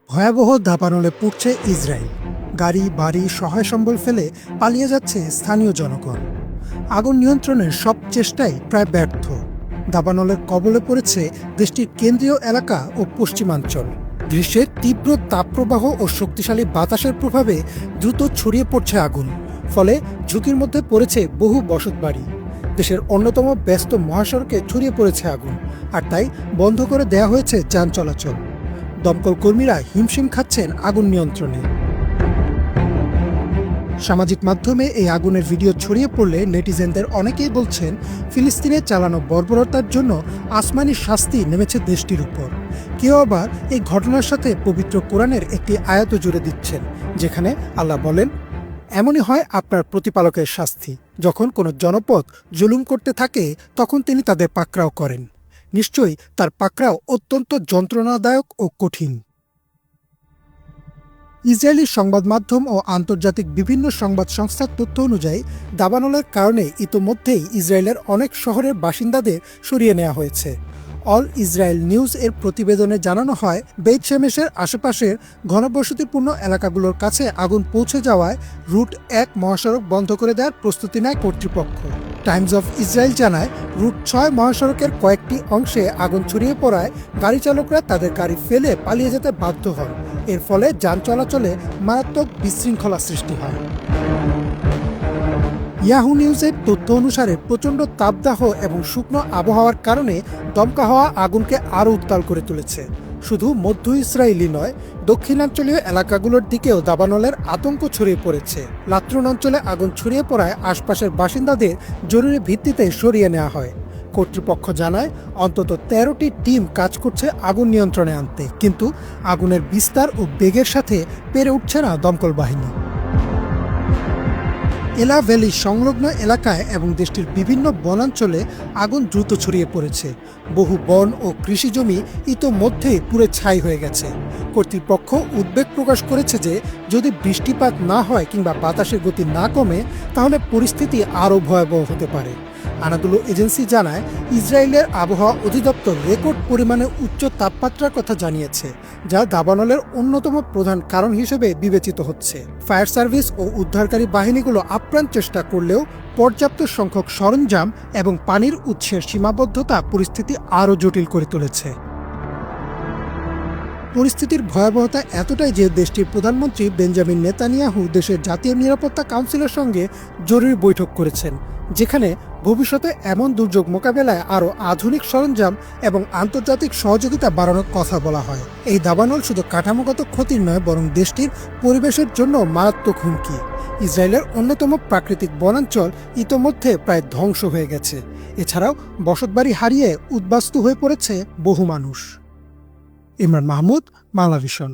ভয়াবহ দাবানলে পড়ছে ইসরায়েল। গাড়ি বাড়ি সহায় সম্বল ফেলে পালিয়ে যাচ্ছে স্থানীয় জনগণ। আগুন নিয়ন্ত্রণের সব চেষ্টাই প্রায় ব্যর্থ। দাবানলের কবলে পড়েছে দেশটির কেন্দ্রীয় এলাকা ও পশ্চিমাঞ্চল। গ্রীষ্মের তীব্র তাপপ্রবাহ ও শক্তিশালী বাতাসের প্রভাবে দ্রুত ছড়িয়ে পড়ছে আগুন, ফলে ঝুঁকির মধ্যে পড়েছে বহু বসতবাড়ি। দেশের অন্যতম ব্যস্ত মহাসড়কে ছড়িয়ে পড়েছে আগুন, আর তাই বন্ধ করে দেয়া হয়েছে যান চলাচল। দমকল কর্মীরা হিমশিম খাচ্ছেন আগুন নিয়ন্ত্রণে। সামাজিক মাধ্যমে এই আগুনের ভিডিও ছড়িয়ে পড়লে নেটিজেনদের অনেকেই বলছেন ফিলিস্তিনে চালানো বর্বরতার জন্য আসমানি শাস্তি নেমেছে দেশটির উপর। কেউ আবার এই ঘটনার সাথে পবিত্র কোরআনের একটি আয়াত জুড়ে দিচ্ছেন, যেখানে আল্লাহ বলেন, এমনই হয় আপনার প্রতিপালকের শাস্তি, যখন কোনো জনপদ জুলুম করতে থাকে তখন তিনি তাদের পাকড়াও করেন। নিশ্চয়ই তার পাকড়াও অত্যন্ত যন্ত্রণাদায়ক ও কঠিন। ইসরায়েলি সংবাদ মাধ্যম ও আন্তর্জাতিক বিভিন্ন সংবাদ সংস্থার তথ্য অনুযায়ী দাবানলের কারণে ইতোমধ্যেই ইসরায়েলের অনেক শহরের বাসিন্দাদের সরিয়ে নেওয়া হয়েছে। অল ইসরায়েল নিউজ এর প্রতিবেদনে জানানো হয়, বেইত শেমেশের আশেপাশের ঘনবসতিপূর্ণ এলাকাগুলোর কাছে আগুন পৌঁছে যাওয়ায় রুট 1 মহাসড়ক বন্ধ করে দেওয়ার প্রস্তুতি নেয় কর্তৃপক্ষ। টাইমস অফ ইসরায়েল জানায়, রুট 6 মহাসড়কের কয়েকটি অংশে আগুন ছড়িয়ে পড়ায় গাড়ি চালকরা তাদের গাড়ি ফেলে পালিয়ে যেতে বাধ্য হন। এর ফলে যান চলাচলে মারাত্মক বিশৃঙ্খলা সৃষ্টি হয়। ইয়াহু নিউজের তথ্য অনুসারে প্রচণ্ড তাপদাহ এবং শুকনো আবহাওয়ার কারণে দমকা হওয়া আগুনকে আরও উত্তাল করে তুলেছে। শুধু মধ্য ইসরায়েলই নয়, দক্ষিণাঞ্চলীয় এলাকাগুলোর দিকেও দাবানলের আতঙ্ক ছড়িয়ে পড়েছে। লাত্রুন অঞ্চলে আগুন ছড়িয়ে পড়ায় আশপাশের বাসিন্দাদের জরুরি ভিত্তিতে সরিয়ে নেওয়া হয়। কর্তৃপক্ষ জানায়, অন্তত 13টি টিম কাজ করছে আগুন নিয়ন্ত্রণে আনতে, কিন্তু আগুনের বিস্তার ও বেগের সাথে পেরে উঠছে না দমকল বাহিনী। এলা ভ্যালি সংলগ্ন এলাকায় এবং দেশটির বিভিন্ন বনাঞ্চলে আগুন দ্রুত ছড়িয়ে পড়েছে। বহু বন ও কৃষিজমি ইতোমধ্যেই পুড়ে ছাই হয়ে গেছে। কর্তৃপক্ষ উদ্বেগ প্রকাশ করেছে যে যদি বৃষ্টিপাত না হয় কিংবা বাতাসের গতি না কমে, তাহলে পরিস্থিতি আরও ভয়াবহ হতে পারে। আনাদুলু এজেন্সি জানায়, ইসরায়েলের আবহাওয়া অধিদপ্তর রেকর্ড পরিমাণে উচ্চ তাপমাত্রার কথা জানিয়েছে, যা দাবানলের অন্যতম প্রধান কারণ হিসেবে বিবেচিত হচ্ছে। ফায়ার সার্ভিস ও উদ্ধারকারী বাহিনীগুলো আপ্রাণ চেষ্টা করলেও পর্যাপ্ত সংখ্যক সরঞ্জাম এবং পানির উৎসের সীমাবদ্ধতা পরিস্থিতি আরও জটিল করে তুলেছে। পরিস্থিতির ভয়াবহতা এতটাই যে দেশটির প্রধানমন্ত্রী বেঞ্জামিন নেতানিয়াহু দেশের জাতীয় নিরাপত্তা কাউন্সিলের সঙ্গে জরুরি বৈঠক করেছেন, যেখানে ভবিষ্যতে এমন দুর্যোগ মোকাবেলায় আরও আধুনিক সরঞ্জাম এবং আন্তর্জাতিক সহযোগিতা বাড়ানোর কথা বলা হয়। এই দাবানল শুধু কাঠামোগত ক্ষতির নয়, বরং দেশটির পরিবেশের জন্য মারাত্মক হুমকি। ইসরায়েলের অন্যতম প্রাকৃতিক বনাঞ্চল ইতোমধ্যে প্রায় ধ্বংস হয়ে গেছে। এছাড়াও বসতবাড়ি হারিয়ে উদ্বাস্তু হয়ে পড়েছে বহু মানুষ। ইমরান মাহমুদ, বাংলা ভিশন।